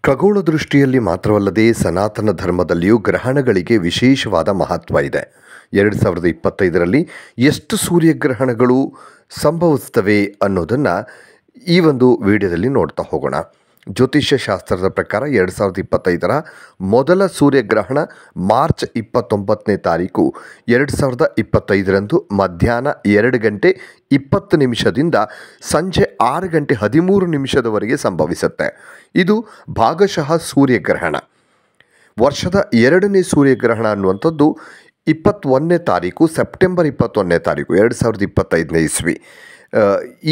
ಖಗೋಳ ದೃಷ್ಟಿಯಲ್ಲಿ ಮಾತ್ರವಲ್ಲದೆ ಸನಾತನ ಧರ್ಮದಲ್ಲಿಯೂ ಗ್ರಹಣಗಳಿಗೆ ವಿಶೇಷವಾದ ಮಹತ್ವ ಇದೆ. 2025ರಲ್ಲಿ ಎಷ್ಟು ಸೂರ್ಯಗ್ರಹಣಗಳು ಸಂಭವಿಸ್ತವೆ ಅನ್ನೋದನ್ನು ಈ ಒಂದು ವಿಡಿಯೋದಲ್ಲಿ ನೋಡ್ತಾ ಹೋಗೋಣ. ಜ್ಯೋತಿಷ್ಯ ಶಾಸ್ತ್ರದ ಪ್ರಕಾರ 2025ರ ಮೊದಲ ಸೂರ್ಯಗ್ರಹಣ ಮಾರ್ಚ್ 29ನೇ ತಾರೀಕು 2025ರಂದು ಮಧ್ಯಾಹ್ನ 2:20 ಸಂಜೆ 6:13 ಸಂಭವಿಸುತ್ತೆ. ಇದು ಭಾಗಶಃ ಸೂರ್ಯಗ್ರಹಣ. ವರ್ಷದ ಎರಡನೇ ಸೂರ್ಯಗ್ರಹಣ ಅನ್ನುವಂಥದ್ದು 21ನೇ ತಾರೀಕು ಸೆಪ್ಟೆಂಬರ್ 21ನೇ ತಾರೀಕು 2025ನೇ ಇಸ್ವಿ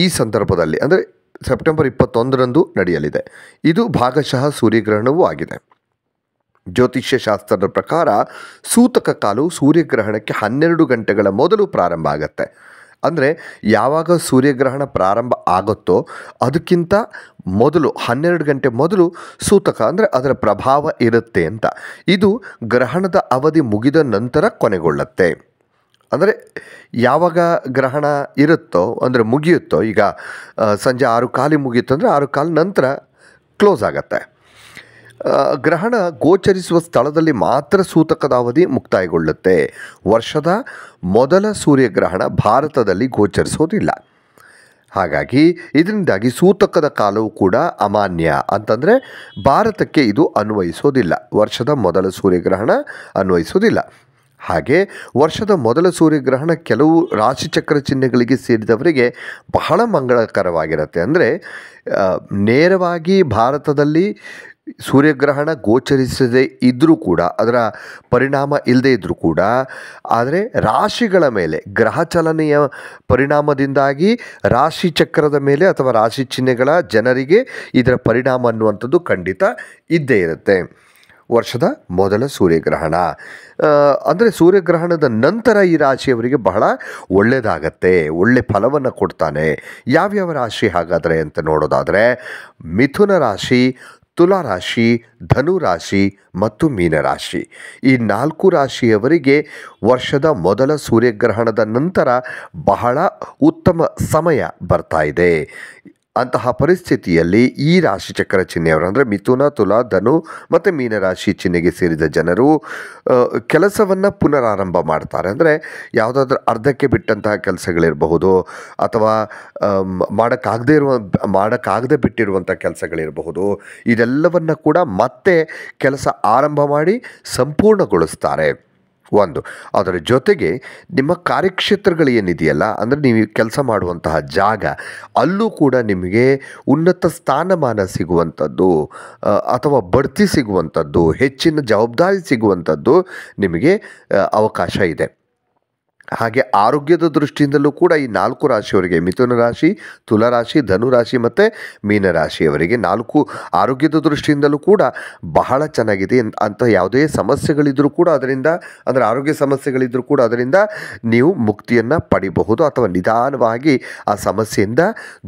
ಈ ಸಂದರ್ಭದಲ್ಲಿ ಅಂದರೆ ಸೆಪ್ಟೆಂಬರ್ 21ರಂದು ನಡೆಯಲಿದೆ. ಇದು ಭಾಗಶಃ ಸೂರ್ಯಗ್ರಹಣವೂ ಆಗಿದೆ. ಜ್ಯೋತಿಷ್ಯ ಶಾಸ್ತ್ರದ ಪ್ರಕಾರ ಸೂತಕ ಕಾಲವು ಸೂರ್ಯಗ್ರಹಣಕ್ಕೆ 12 ಗಂಟೆಗಳ ಮೊದಲು ಪ್ರಾರಂಭ ಆಗುತ್ತೆ. ಅಂದರೆ ಯಾವಾಗ ಸೂರ್ಯಗ್ರಹಣ ಪ್ರಾರಂಭ ಆಗುತ್ತೋ ಅದಕ್ಕಿಂತ ಮೊದಲು 12 ಗಂಟೆ ಮೊದಲು ಸೂತಕ ಅಂದರೆ ಅದರ ಪ್ರಭಾವ ಇರುತ್ತೆ ಅಂತ. ಇದು ಗ್ರಹಣದ ಅವಧಿ ಮುಗಿದ ನಂತರ ಕೊನೆಗೊಳ್ಳುತ್ತೆ. ಅಂದರೆ ಯಾವಾಗ ಗ್ರಹಣ ಇರುತ್ತೋ ಅಂದರೆ ಮುಗಿಯುತ್ತೋ, ಈಗ ಸಂಜೆ 6:15 ಮುಗಿಯುತ್ತೋ ಅಂದರೆ 6:15 ನಂತರ ಕ್ಲೋಸ್ ಆಗತ್ತೆ. ಗ್ರಹಣ ಗೋಚರಿಸುವ ಸ್ಥಳದಲ್ಲಿ ಮಾತ್ರ ಸೂತಕದ ಅವಧಿ ಮುಕ್ತಾಯಗೊಳ್ಳುತ್ತೆ. ವರ್ಷದ ಮೊದಲ ಸೂರ್ಯಗ್ರಹಣ ಭಾರತದಲ್ಲಿ ಗೋಚರಿಸೋದಿಲ್ಲ. ಹಾಗಾಗಿ ಇದರಿಂದಾಗಿ ಸೂತಕದ ಕಾಲವು ಕೂಡ ಅಮಾನ್ಯ ಅಂತಂದರೆ ಭಾರತಕ್ಕೆ ಇದು ಅನ್ವಯಿಸೋದಿಲ್ಲ. ವರ್ಷದ ಮೊದಲ ಸೂರ್ಯಗ್ರಹಣ ಅನ್ವಯಿಸೋದಿಲ್ಲ. ಹಾಗೆ ವರ್ಷದ ಮೊದಲ ಸೂರ್ಯಗ್ರಹಣ ಕೆಲವು ರಾಶಿಚಕ್ರ ಚಿಹ್ನೆಗಳಿಗೆ ಸೇರಿದವರಿಗೆ ಬಹಳ ಮಂಗಳಕರವಾಗಿರುತ್ತೆ. ಅಂದರೆ ನೇರವಾಗಿ ಭಾರತದಲ್ಲಿ ಸೂರ್ಯಗ್ರಹಣ ಗೋಚರಿಸದೇ ಇದ್ದರೂ ಕೂಡ, ಅದರ ಪರಿಣಾಮ ಇಲ್ಲದೇ ಇದ್ದರೂ ಕೂಡ, ಆದರೆ ರಾಶಿಗಳ ಮೇಲೆ ಗ್ರಹ ಚಲನೆಯ ಪರಿಣಾಮದಿಂದಾಗಿ ರಾಶಿ ಚಕ್ರದ ಮೇಲೆ ಅಥವಾ ರಾಶಿ ಚಿಹ್ನೆಗಳ ಜನರಿಗೆ ಇದರ ಪರಿಣಾಮ ಅನ್ನುವಂಥದ್ದು ಖಂಡಿತ ಇದ್ದೇ ಇರುತ್ತೆ. ವರ್ಷದ ಮೊದಲ ಸೂರ್ಯಗ್ರಹಣ ಅಂದರೆ ಸೂರ್ಯಗ್ರಹಣದ ನಂತರ ಈ ರಾಶಿಯವರಿಗೆ ಬಹಳ ಒಳ್ಳೆಯದಾಗತ್ತೆ, ಒಳ್ಳೆ ಫಲವನ್ನು ಕೊಡ್ತಾನೆ. ಯಾವ್ಯಾವ ರಾಶಿ ಹಾಗಾದರೆ ಅಂತ ನೋಡೋದಾದರೆ ಮಿಥುನ ರಾಶಿ, ತುಲಾ ರಾಶಿ, ಧನು ರಾಶಿ ಮತ್ತು ಮೀನರಾಶಿ. ಈ 4 ರಾಶಿಯವರಿಗೆ ವರ್ಷದ ಮೊದಲ ಸೂರ್ಯಗ್ರಹಣದ ನಂತರ ಬಹಳ ಉತ್ತಮ ಸಮಯ ಬರ್ತಾ ಇದೆ. ಅಂತಹ ಪರಿಸ್ಥಿತಿಯಲ್ಲಿ ಈ ರಾಶಿಚಕ್ರ ಚಿಹ್ನೆಯವರು ಅಂದರೆ ಮಿಥುನ, ತುಲಾ, ಧನು ಮತ್ತು ಮೀನರಾಶಿ ಚಿಹ್ನೆಗೆ ಸೇರಿದ ಜನರು ಕೆಲಸವನ್ನು ಪುನರಾರಂಭ ಮಾಡ್ತಾರೆ. ಅಂದರೆ ಯಾವುದಾದ್ರೂ ಅರ್ಧಕ್ಕೆ ಬಿಟ್ಟಂತಹ ಕೆಲಸಗಳಿರಬಹುದು ಅಥವಾ ಮಾಡೋಕ್ಕಾಗದೇ ಬಿಟ್ಟಿರುವಂಥ ಕೆಲಸಗಳಿರಬಹುದು. ಇದೆಲ್ಲವನ್ನು ಕೂಡ ಮತ್ತೆ ಕೆಲಸ ಆರಂಭ ಮಾಡಿ ಸಂಪೂರ್ಣಗೊಳಿಸ್ತಾರೆ. ಒಂದು, ಅದರ ಜೊತೆಗೆ ನಿಮ್ಮ ಕಾರ್ಯಕ್ಷೇತ್ರಗಳು ಏನಿದೆಯಲ್ಲ, ಅಂದರೆ ನೀವು ಕೆಲಸ ಮಾಡುವಂತಹ ಜಾಗ, ಅಲ್ಲೂ ಕೂಡ ನಿಮಗೆ ಉನ್ನತ ಸ್ಥಾನಮಾನ ಸಿಗುವಂಥದ್ದು ಅಥವಾ ಬಡ್ತಿ ಸಿಗುವಂಥದ್ದು, ಹೆಚ್ಚಿನ ಜವಾಬ್ದಾರಿ ಸಿಗುವಂಥದ್ದು ನಿಮಗೆ ಅವಕಾಶ ಇದೆ. ಹಾಗೆ ಆರೋಗ್ಯದ ದೃಷ್ಟಿಯಿಂದಲೂ ಕೂಡ ಈ 4 ರಾಶಿಯವರಿಗೆ ಮಿಥುನ ರಾಶಿ, ತುಲಾ ರಾಶಿ, ಧನು ರಾಶಿ ಮತ್ತು ಮೀನರಾಶಿಯವರಿಗೆ 4 ಆರೋಗ್ಯದ ದೃಷ್ಟಿಯಿಂದಲೂ ಕೂಡ ಬಹಳ ಚೆನ್ನಾಗಿದೆ. ಅಂತ ಯಾವುದೇ ಸಮಸ್ಯೆಗಳಿದ್ದರೂ ಕೂಡ ಅದರಿಂದ, ಅಂದರೆ ಆರೋಗ್ಯ ಸಮಸ್ಯೆಗಳಿದ್ದರೂ ಕೂಡ ಅದರಿಂದ ನೀವು ಮುಕ್ತಿಯನ್ನು ಪಡಿಬಹುದು ಅಥವಾ ನಿಧಾನವಾಗಿ ಆ ಸಮಸ್ಯೆಯಿಂದ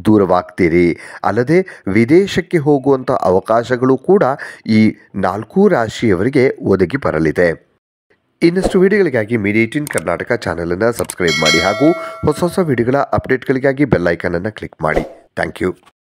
ದೂರವಾಗ್ತೀರಿ. ಅಲ್ಲದೆ ವಿದೇಶಕ್ಕೆ ಹೋಗುವಂಥ ಅವಕಾಶಗಳು ಕೂಡ ಈ 4 ರಾಶಿಯವರಿಗೆ ಒದಗಿ ಬರಲಿದೆ. ಇನ್ನಷ್ಟು ವಿಡಿಯೋಗಳಿಗಾಗಿ ಮೀಡಿಯಾ 18 ಕರ್ನಾಟಕ ಚಾನಲನ್ನು ಸಬ್ಸ್ಕ್ರೈಬ್ ಮಾಡಿ ಹಾಗೂ ಹೊಸ ವಿಡಿಯೋಗಳ ಅಪ್ಡೇಟ್ಗಳಿಗಾಗಿ ಬೆಲ್ ಐಕಾನನ್ನು ಕ್ಲಿಕ್ ಮಾಡಿ. Thank you.